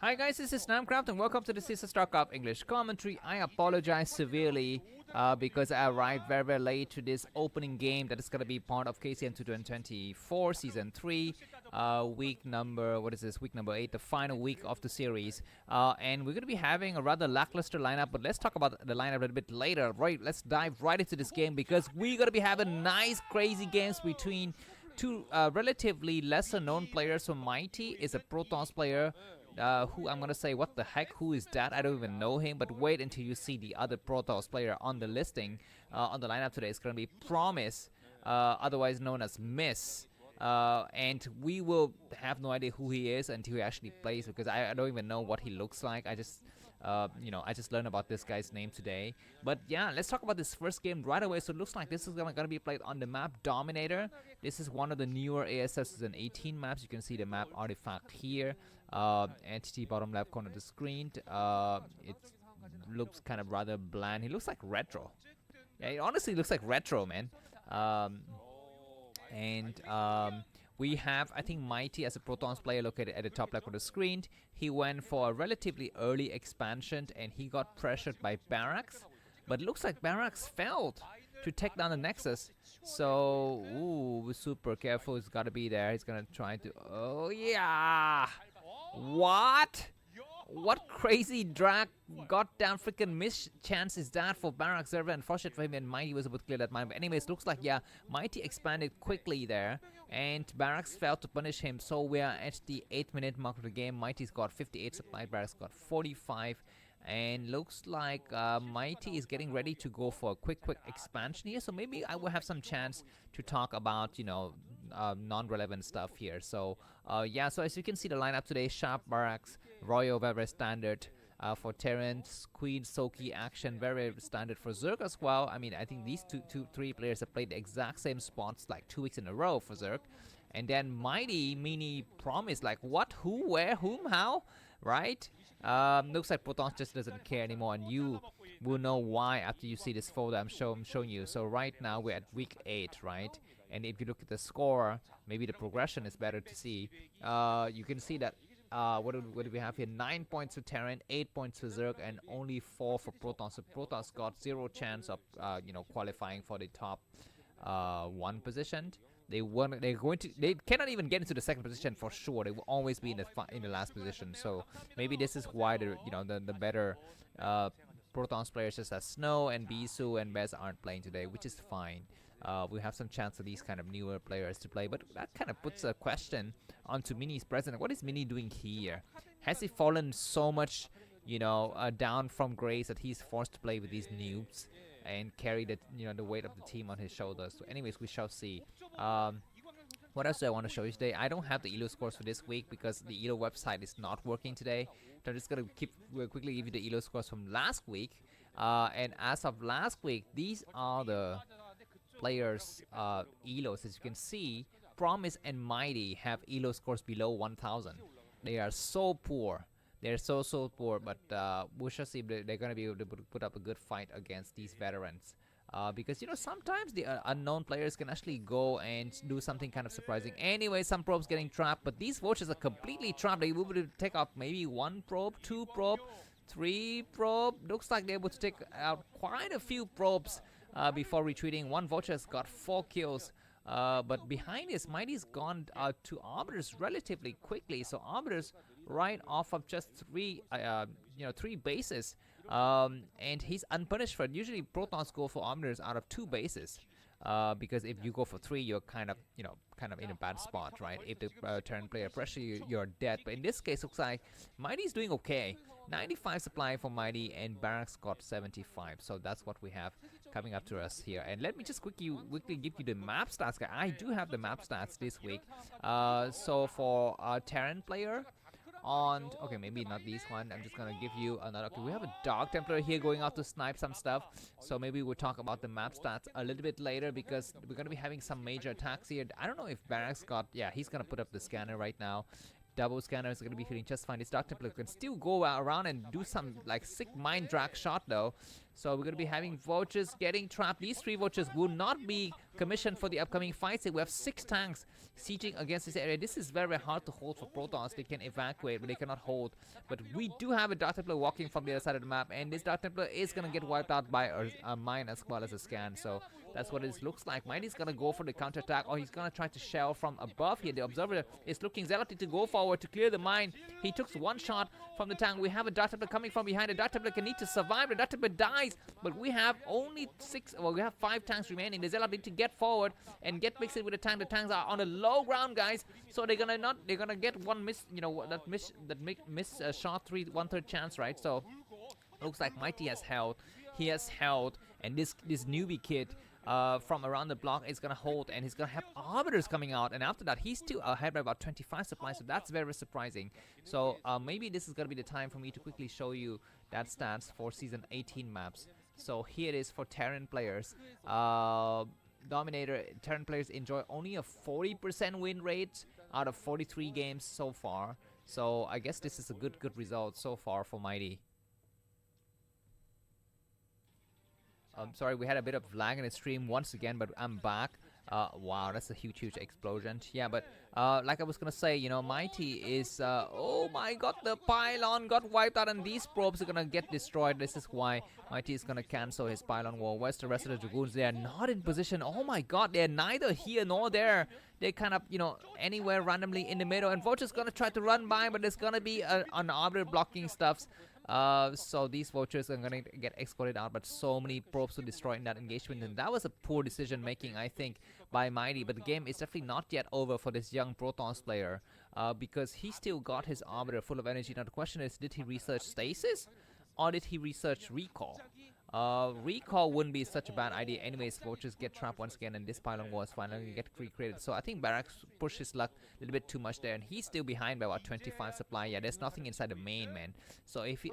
Hi guys, this is Namcraft and welcome to this is Starcraft English commentary. I apologize severely because I arrived very late to this opening game that is going to be part of KCM 2024 Season 3, week number, what is this, week number 8, the final week of the series. And we're going to be having a rather lackluster lineup, but let's talk about the lineup a little bit later. Right, let's dive right into this game because we're going to be having nice, crazy games between two relatively lesser known players. So Mighty is a Protoss player who I'm gonna say, what the heck, who is that? I don't even know him, but wait until you see the other Protoss player on the listing, on the lineup today. It's gonna be Promise, otherwise known as Miss. And we will have no idea who he is until he actually plays, because I don't even know what he looks like. I just learned about this guy's name today. But yeah, let's talk about this first game right away. So it looks like this is gonna be played on the map Dominator. This is one of the newer ASS 2018 maps. You can see the map artifact here. Entity bottom left corner of the screen. It looks kind of rather bland. He looks like retro. Yeah, it honestly looks like retro, man. We have, I think, Mighty as a Protoss player located at the top left of the screen. He went for a relatively early expansion and he got pressured by Barracks. But it looks like Barracks failed to take down the Nexus. So, ooh, super careful. He's got to be there. He's going to try to... Oh, yeah! What? What crazy drag goddamn freaking miss chance is that for Barracks? Very unfortunate for him, and Mighty was able to clear that mine. But anyways, looks like, yeah, Mighty expanded quickly there, and Barracks failed to punish him. So we are at the 8-minute mark of the game. Mighty's got 58 supply, Barracks got 45. And looks like Mighty is getting ready to go for a quick expansion here. So maybe I will have some chance to talk about, non-relevant stuff here. So yeah, so as you can see, the lineup today: Sharp, Barracks, Royal, very standard. For Terran, Queen, Soki, Action, very standard for Zerg as well. I mean, I think these three players have played the exact same spots like 2 weeks in a row for Zerg. And then Mighty, Mini, Promise, like what, who, where, whom, how, right? Looks like Protoss just doesn't care anymore, and you will know why after you see this folder I'm showing you. So right now we're at week 8, right? And if you look at the score, maybe the progression is better to see. You can see that what do we have here? 9 points for Terran, 8 points for Zerg, and only 4 for Protoss. So Protoss got 0 chance of qualifying for the top 1 position. They cannot even get into the second position for sure. They will always be in the last position. So maybe this is why the better Protoss players such as Snow and Bisu and Bez aren't playing today, which is fine. We have some chance for these kind of newer players to play, but that kind of puts a question onto Mini's president. What is Mini doing here? Has he fallen so much, down from grace that he's forced to play with these noobs and carry the weight of the team on his shoulders? So anyways, we shall see. What else do I want to show you today? I don't have the ELO scores for this week because the ELO website is not working today. So I'm just going to quickly give you the ELO scores from last week. And as of last week, these are the players' ELOs. As you can see, Promise and Mighty have ELO scores below 1,000. They are so poor. They're so poor, but we shall see if they're going to be able to put up a good fight against these veterans. Because sometimes the unknown players can actually go and do something kind of surprising. Anyway, some probes getting trapped, but these vultures are completely trapped. They will be able to take out maybe 1 probe, 2 probe, 3 probe. Looks like they're able to take out quite a few probes before retreating. 1 vulture has got 4 kills. But behind this, Mighty's gone to Arbiters relatively quickly. So Arbiters right off of just 3 bases, and he's unpunished for it. Usually Protoss go for Arbiters out of 2 bases. Because if you go for 3, you're kind of in a bad spot, right? If the Terran player pressure you, you're dead. But in this case, looks like Mighty's doing okay. 95 supply for Mighty, and Barracks got 75. So that's what we have coming up to us here. And let me just quickly give you the map stats, guys. I do have the map stats this week. So for a Terran player, okay, maybe not this one. I'm just gonna give you another. Okay, we have a Dark Templar here going out to snipe some stuff, so maybe we'll talk about the map stats a little bit later because we're gonna be having some major attacks here. I don't know if Barracks got, yeah, he's gonna put up the scanner right now. double scanner is going to be feeling just fine. This Dark Templar can still go around and do some like sick mind drag shot though. So we're going to be having vultures getting trapped. These 3 vultures will not be commissioned for the upcoming fights. We have 6 tanks sieging against this area. This is very, very hard to hold for Protoss. They can evacuate, but they cannot hold. But we do have a Dark Templar walking from the other side of the map, and this Dark Templar is going to get wiped out by a mine as well as a scan. So that's what it looks like. Mighty's going to go for the counterattack, or he's going to try to shell from above here. The observer is looking zealously to go forward to clear the mine. He took 1 shot from the tank. We have a Dark Templar coming from behind. The Dark Templar can need to survive. The Dark Templar dies, but we have only 6, well, we have 5 tanks remaining. The zealot need to get forward and get mixed in with the tank. The tanks are on the low ground, guys, so they're gonna get one miss, you know, that miss shot 1/3 chance, right? So looks like Mighty has held. He has held, and this newbie kid from around the block is gonna hold, and he's gonna have arbiters coming out, and after that he's still ahead by about 25 supplies, so that's very surprising. So maybe this is gonna be the time for me to quickly show you that stats for season 18 maps. So here it is for Terran players. Dominator Terran players enjoy only a 40% win rate out of 43 games so far. So I guess this is a good result so far for Mighty. Sorry, we had a bit of lag in the stream once again, but I'm back. Wow, that's a huge explosion. Yeah, but like I was gonna say, you know, Mighty is oh my god, the pylon got wiped out, and these probes are gonna get destroyed. This is why Mighty is gonna cancel his pylon wall. Where's the rest of the Dragoons? They are not in position. Oh my god, they're neither here nor there. They're kind of, you know, anywhere randomly in the middle, and Vulture's gonna try to run by, but there's gonna be an arbiter blocking stuffs. So these vultures are gonna get escorted out, but so many probes to destroy in that engagement, and that was a poor decision making, I think, by Mighty. But the game is definitely not yet over for this young Protoss player, because he still got his arbiter full of energy. Now the question is, did he research stasis, or did he research recall? Recall wouldn't be such a bad idea anyways. Vultures get trapped once again, and this pylon was finally get recreated. So I think Barracks pushed his luck a little bit too much there, and he's still behind by about 25 supply. Yeah, there's nothing inside the main, man. So if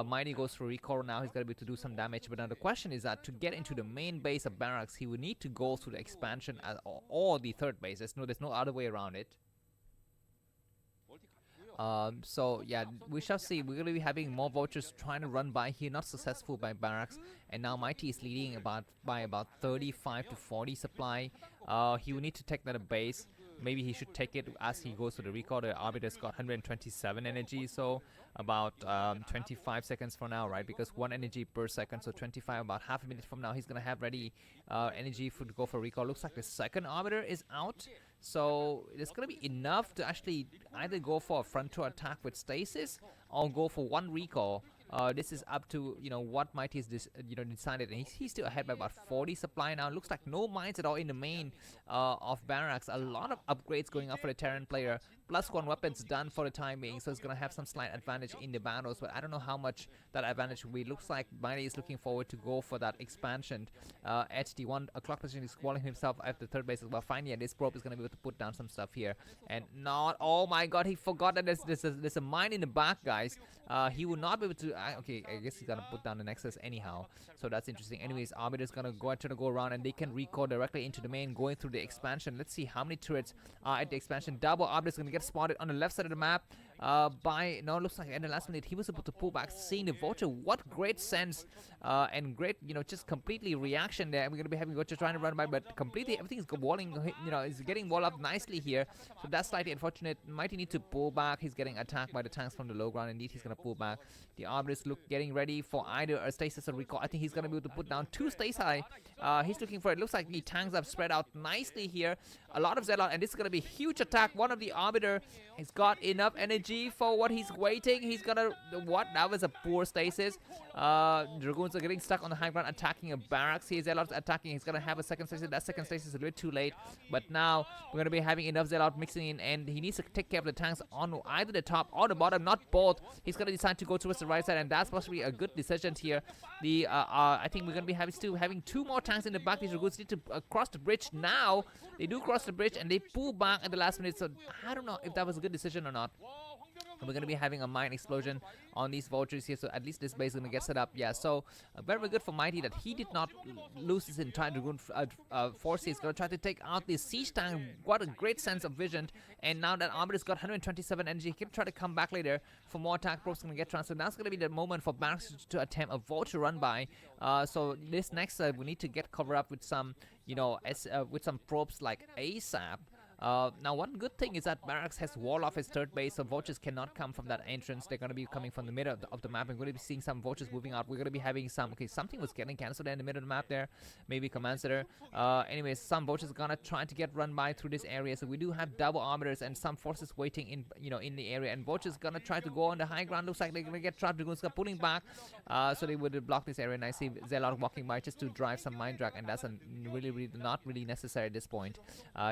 Mighty goes for recall now, he's gonna be able to do some damage. But now the question is that to get into the main base of Barracks, he would need to go through the expansion or the third base. There's no other way around it. So yeah, we shall see. We're going to be having more vultures trying to run by here, not successful by Barracks, and now Mighty is leading by about 35 to 40 supply. He will need to take that base. Maybe he should take it as he goes to the recall. The arbiter's got 127 energy, so about 25 seconds from now, right? Because 1 energy per second, so 25, about half a minute from now, he's gonna have ready energy to go for recall. Looks like the second arbiter is out, so it's gonna be enough to actually either go for a frontal attack with stasis or go for 1 recall. This is up to, you know, what Mighty is decided, and he's still ahead by about 40 supply now. Looks like no mines at all in the main of Barracks. A lot of upgrades going up for the Terran player. +1 weapons done for the time being, so it's gonna have some slight advantage in the battles, but I don't know how much that advantage will be. Looks like Mighty is looking forward to go for that expansion at the 1 o'clock position. He's calling himself at the third base as well. Finally, yeah, this probe is gonna be able to put down some stuff here, and not, oh my god, he forgot that there's a mine in the back, guys. He will not be able to. Okay, I guess he's gonna put down the nexus anyhow, so that's interesting. Anyways, Arbiter's gonna try to go around, and they can recall directly into the main, going through the expansion. Let's see how many turrets are at the expansion. Double Arbiter's gonna get spotted on the left side of the map looks like at the last minute he was able to pull back, seeing the vulture. What great sense and great, you know, just completely reaction there. We're gonna be having vulture trying to run by, but completely everything's walling, you know, is getting wall up nicely here, so that's slightly unfortunate. Mighty need to pull back. He's getting attacked by the tanks from the low ground. Indeed, he's gonna pull back. The Arbiters getting ready for either a stasis or recall. I think he's gonna be able to put down 2 stasis. He's looking for it. Looks like the tanks have spread out nicely here. A lot of Zelle, and this is gonna be a huge attack. One of the Arbiter has got enough energy for what he's waiting. He's gonna, what? That was a poor stasis. Dragoons are getting stuck on the high ground, attacking a Barracks. He's Zealots attacking. He's gonna have a second stasis. That second stasis is a bit too late, but now we're gonna be having enough Zealot mixing in, and he needs to take care of the tanks on either the top or the bottom, not both. He's gonna decide to go towards the right side, and that's possibly a good decision here. The I think we're gonna be having 2 more tanks in the back. These Dragoons need to cross the bridge now. They do cross the bridge, and they pull back at the last minute, so I don't know if that was a good decision or not. And we're going to be having a mine explosion on these vultures here, so at least this base is going to get set up. Yeah, so very, very good for Mighty that he did not lose his entire Dragoon force. He's going to try to take out this siege tank. What a great sense of vision. And now that Arbiter's got 127 energy, he can try to come back later for more attack. Probes going to get transferred. That's going to be the moment for Barracks to attempt a vulture run by. So this next we need to get cover up with some, you know, with some probes like ASAP. Now one good thing is that Barracks has wall off his third base, so vultures cannot come from that entrance. They're going to be coming from the middle of the map. I'm going to be seeing some vultures moving out. We're going to be having some, okay, something was getting cancelled in the middle of the map there, maybe command center. Anyways, some vultures are going to try to get run by through this area, so we do have double arbiters and some forces waiting in, you know, in the area, and vultures going to try to go on the high ground. Looks like they're going to get trapped. Dragoons are pulling back, so they would block this area, and I see Zelle walking by just to drive some mine drag, and that's really not really necessary at this point.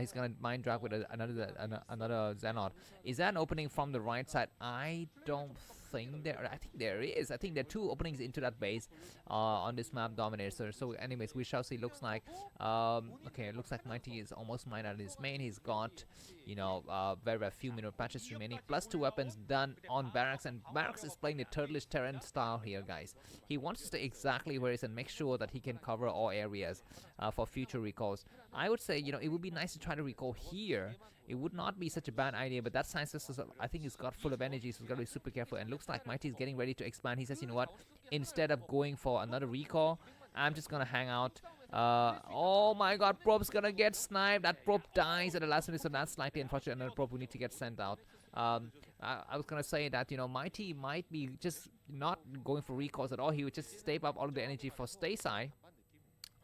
He's going to mine drag with another Xenot. Is that an opening from the right side? I don't think there. I think there is. I think there are two openings into that base on this map, Dominator. So anyways, we shall see. Looks like okay, it looks like Mighty is almost mined out of his main. He's got, you know, very few minute patches remaining, plus 2 weapons done on Barracks, and Barracks is playing the turtleish Terran style here, guys. He wants to stay exactly where he is and make sure that he can cover all areas for future recalls. I would say, you know, it would be nice to try to recall here. It would not be such a bad idea, but that science system, I think, he's got full of energy, so he's got to be super careful. And looks like Mighty is getting ready to expand. He says, you know what, instead of going for another recall, I'm just gonna hang out. Oh my god, probe's gonna get sniped. That probe dies at the last minute, so that's slightly unfortunate. Another probe will need to get sent out. I was gonna say that, you know, Mighty might be just not going for recalls at all. He would just stave up all of the energy for Stay-Side.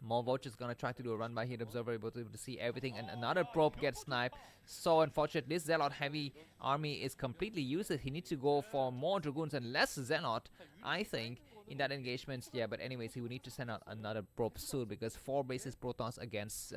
More vultures gonna try to do a run by here. Observer able to see everything, and another probe gets sniped. So unfortunate. This Zealot heavy army is completely useless. He needs to go for more Dragoons and less Zealot, I think, in that engagement. Yeah, but anyways, he will need to send out another probe soon, because 4 bases Protoss against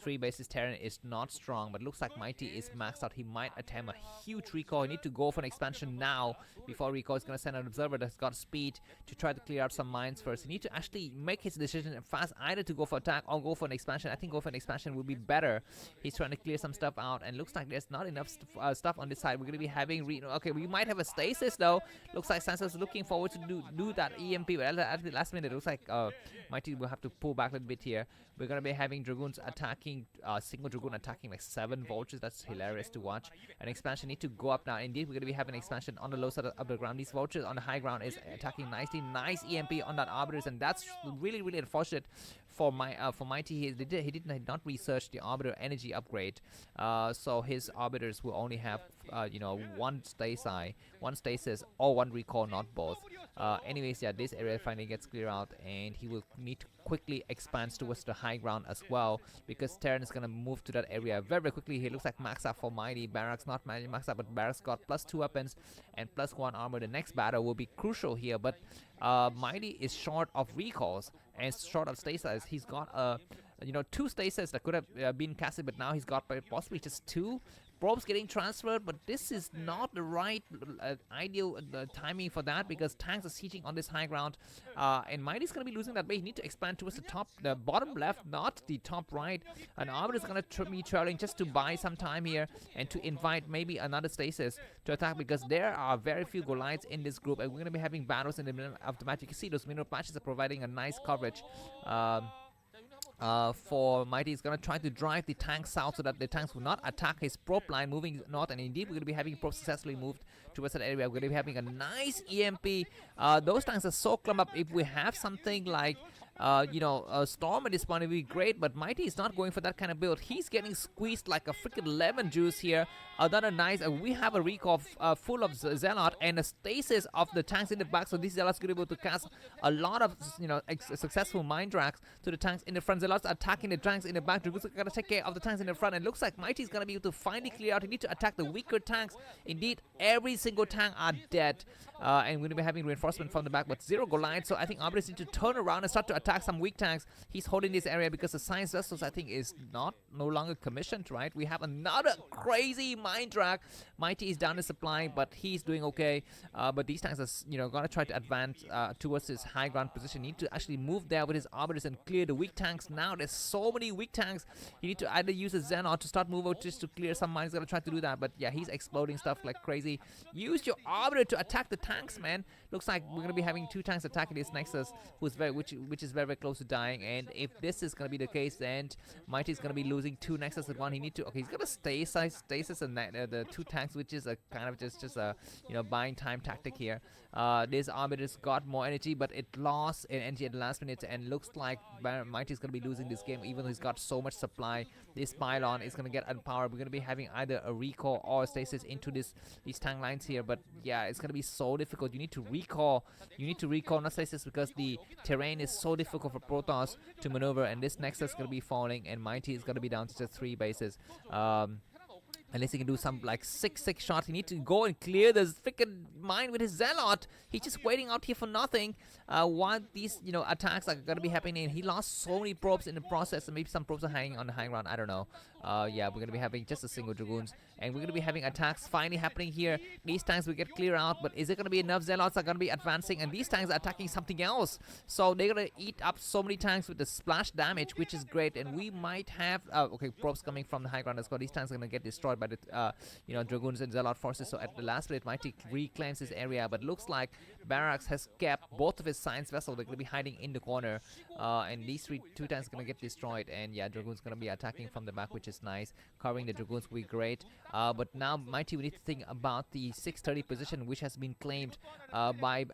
3 bases Terran is not strong. But looks like Mighty is maxed out. He might attempt a huge recall. He need to go for an expansion now before recall. Is gonna send an observer that's got speed to try to clear out some mines first. He need to actually make his decision fast, either to go for attack or go for an expansion. I think go for an expansion would be better. He's trying to clear some stuff out, and looks like there's not enough stuff on this side. We're gonna be having okay, we might have a stasis though. Looks like Sansa's looking forward to do that EMP, but at the last minute it looks like Mighty will have to pull back a little bit here. We're gonna be having Dragoons attacking, single Dragoon attacking like 7 vultures. That's hilarious to watch. An expansion need to go up now. Indeed, we're gonna be having an expansion on the low side of the ground. These vultures on the high ground is attacking nicely. Nice EMP on that arbiters, and that's really unfortunate for Mighty. He did not research the arbiter energy upgrade, so his arbiters will only have you know, 1 Stay-Side, 1 stasis, or 1 recall, not both. Anyways, yeah, this area finally gets cleared out, and he will need to quickly expand towards the high ground as well, because Terran is gonna move to that area very quickly. He looks like max up for Mighty. Barracks not max up, but Barracks got plus 2 weapons and plus 1 armor. The next battle will be crucial here, but Mighty is short of recalls and short of stasis. He's got you know, 2 stasis that could have been casted, but now he's got possibly just 2 probes getting transferred. But this is not the right ideal timing for that, because tanks are sieging on this high ground, and Mighty's gonna be losing that base. You need to expand towards the top, the bottom left, not the top right. And Arbiter is gonna be trailing just to buy some time here and to invite maybe another stasis to attack, because there are very few Goliaths in this group, and we're gonna be having battles in the middle of the match. You can see those mineral patches are providing a nice coverage. For Mighty is going to try to drive the tanks south so that the tanks will not attack his probe line moving north, and indeed we're going to be having probes successfully moved towards that area. We're going to be having a nice EMP. Those tanks are so clumped up. If we have something like you know, a Storm at this point would be great, but Mighty is not going for that kind of build. He's getting squeezed like a freaking lemon juice here. Another nice, we have a recall full of Zealot and a stasis of the tanks in the back, so these Zealots are able to cast a lot of, you know, successful mine drags to the tanks in the front. Zealots attacking the tanks in the back. Dragoons are gonna take care of the tanks in the front, and looks like Mighty is gonna be able to finally clear out. He need to attack the weaker tanks. Indeed, every single tank are dead, and we're gonna be having reinforcement from the back, but 0 Goliath. So I think Arbiters need to turn around and start to attack attack some weak tanks. He's holding this area because the science vessels, I think, is no longer commissioned, right? We have another crazy mine drag. Mighty is down in supply, but he's doing okay. But these tanks are, gonna try to advance towards his high ground position. Need to actually move there with his arbiters and clear the weak tanks. Now there's so many weak tanks. You need to either use a Zen or to start move out just to clear some mines. Gonna try to do that, but yeah, he's exploding stuff like crazy. Use your arbiter to attack the tanks, man. Looks like we're gonna be having 2 tanks attacking this Nexus, which is very close to dying. And if this is gonna be the case, then Mighty's gonna be losing 2 Nexus at one. He need to he's gonna stasis and the 2 tanks, which is a kind of just a buying time tactic here. This arbiter's got more energy, but it lost in energy at the last minute, and looks like Mighty's gonna be losing this game, even though he's got so much supply. This pylon is gonna get unpowered. We're gonna be having either a recall or a stasis into these tank lines here, but yeah, it's gonna be so difficult. You need to recall, not stasis, because the terrain is so difficult for Protoss to maneuver, and this Nexus is gonna be falling, and Mighty is gonna be down to just 3 bases. Unless he can do some like 6-6 shots. He needs to go and clear this freaking mine with his Zealot. He's just waiting out here for nothing. While these attacks are gonna be happening. He lost so many probes in the process, and maybe some probes are hanging on the high ground. I don't know. Yeah, we're gonna be having just a single Dragoons, and we're gonna be having attacks finally happening here. These tanks will get clear out, but is it gonna be enough? Zealots are gonna be advancing, and these tanks are attacking something else. So they're gonna eat up so many tanks with the splash damage, which is great. And we might have probes coming from the high ground as well. These tanks are gonna get destroyed by the Dragoons and Zealot forces. So at the last minute, Mighty reclaims this area, but looks like Barracks has kept both of his science vessels. They're gonna be hiding in the corner, and these 2 tanks are gonna get destroyed. And yeah, Dragoons gonna be attacking from the back, which is nice. Covering the Dragoons will be great. But now Mighty, we need to think about the 630 position, which has been claimed by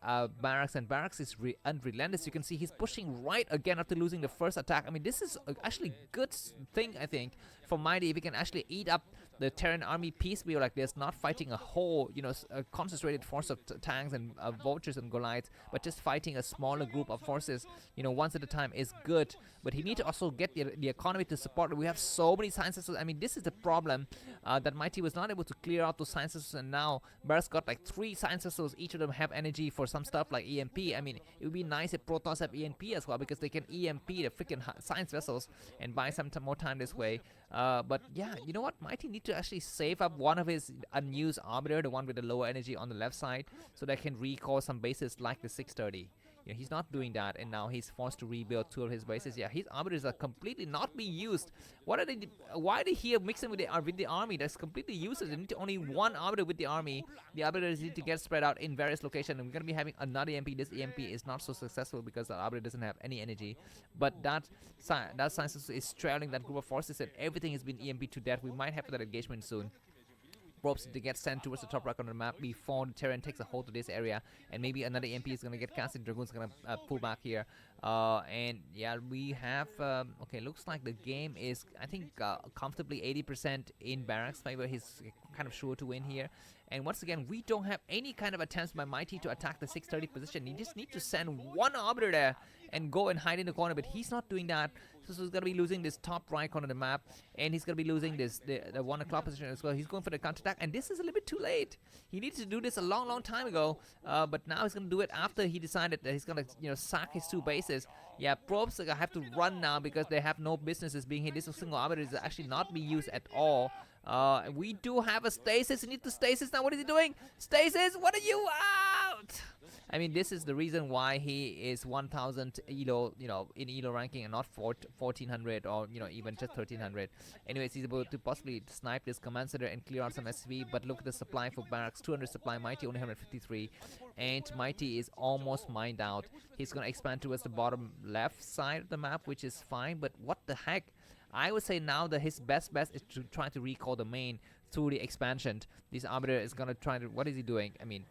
Barracks, and Barracks is unrelentless. You can see he's pushing right again after losing the first attack. I mean, this is actually good thing, I think, for Mighty, if he can actually eat up the Terran army piecemeal like this, not fighting a whole, a concentrated force of tanks and vultures and Goliaths, but just fighting a smaller group of forces, once at a time is good. But he need to also get the economy to support it. We have so many sciences. I mean, this is the problem, that Mighty was not able to clear out those sciences, and now Barracks got like 3 sciences. Each of them have energy for some stuff like EMP. I mean, it would be nice if Protoss have EMP as well, because they can EMP the freaking science vessels and buy some more time this way. But yeah, you know what? Mighty need to actually save up one of his unused arbiter, the one with the lower energy on the left side, so they can recall some bases like the 630. He's not doing that, and now he's forced to rebuild 2 of his bases. Yeah, his arbiters are completely not being used. Why are they here mixing with the army? That's completely useless. They need only 1 arbiter with the army. The arbiters need to get spread out in various locations, and we're gonna be having another EMP. This EMP is not so successful because the arbiter doesn't have any energy, but that science is trailing that group of forces, and everything has been EMP to death. We might have that engagement soon. Probes to get sent towards the top right on the map before the Terran takes a hold of this area, and maybe another EMP is gonna get cast, and Dragoon's gonna pull back here. And yeah, we have okay, looks like the game is, I think, comfortably 80% in Barracks favor. He's kind of sure to win here. And once again, we don't have any kind of attempts by Mighty to attack the 630 position. You just need to send 1 arbiter there and go and hide in the corner, but he's not doing that. So he's going to be losing this top right corner of the map, and he's going to be losing the 1 o'clock position as well. He's going for the counterattack, and this is a little bit too late. He needed to do this a long time ago, but now he's going to do it after he decided that he's going to sack his 2 bases. Yeah, probes have to run now because they have no businesses being here. This single arbiter is actually not being used at all. We do have a stasis. You need to stasis now. What is he doing? Stasis, what are you out? I mean, this is the reason why he is 1000 elo, in elo ranking, and not 1400 or even just 1300. Anyways, he's able to possibly snipe this command center and clear out some SV. But look at the supply for Barracks: 200 supply. Mighty only 153, and Mighty is almost mined out. He's gonna expand towards the bottom left side of the map, which is fine. But what the heck? I would say now that his best bet is to try to recall the main through the expansion. This arbiter is gonna try to. What is he doing? I mean,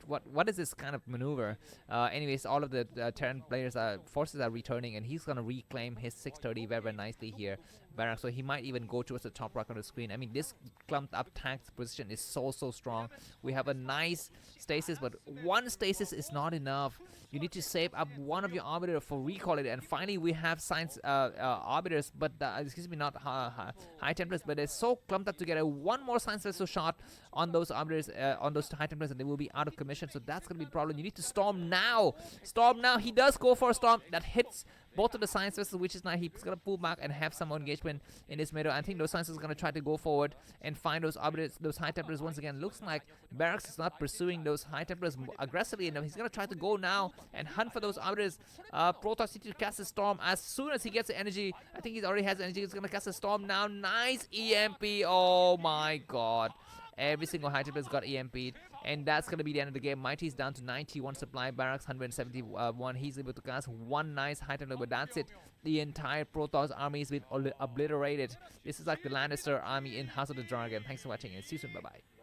what is this kind of maneuver? Anyways, all of the Terran players forces are returning, and he's gonna reclaim his 630 very nicely here. Barracks, so he might even go towards the top right on the screen. I mean, this clumped up tank position is so strong. We have a nice stasis, but one stasis is not enough. You need to save up one of your arbiter for recall it, and finally we have science arbiters, but excuse me, not high templars, but they're so clumped up together. One more science vessel shot on those arbiters, on those high templars, and they will be out of commission. So that's gonna be a problem. You need to storm now. Storm now. He does go for a storm that hits both of the science vessels, which is now he's gonna pull back and have some engagement in this middle. I think those science vessels are gonna try to go forward and find those arbiters, those high templars once again. Looks like Barracks is not pursuing those high templars aggressively enough. He's gonna try to go now and hunt for those arbiters. Protoss needs to cast a storm as soon as he gets the energy. I think he already has energy. He's gonna cast a storm now. Nice EMP. Oh my god. Every single high templar has got EMP'd, and that's going to be the end of the game. Mighty's down to 91 supply, Barracks 171. He's able to cast one nice high templar, but that's it. The entire Protoss army has been obliterated. This is like the Lannister army in House of the Dragon. Thanks for watching, and see you soon. Bye-bye.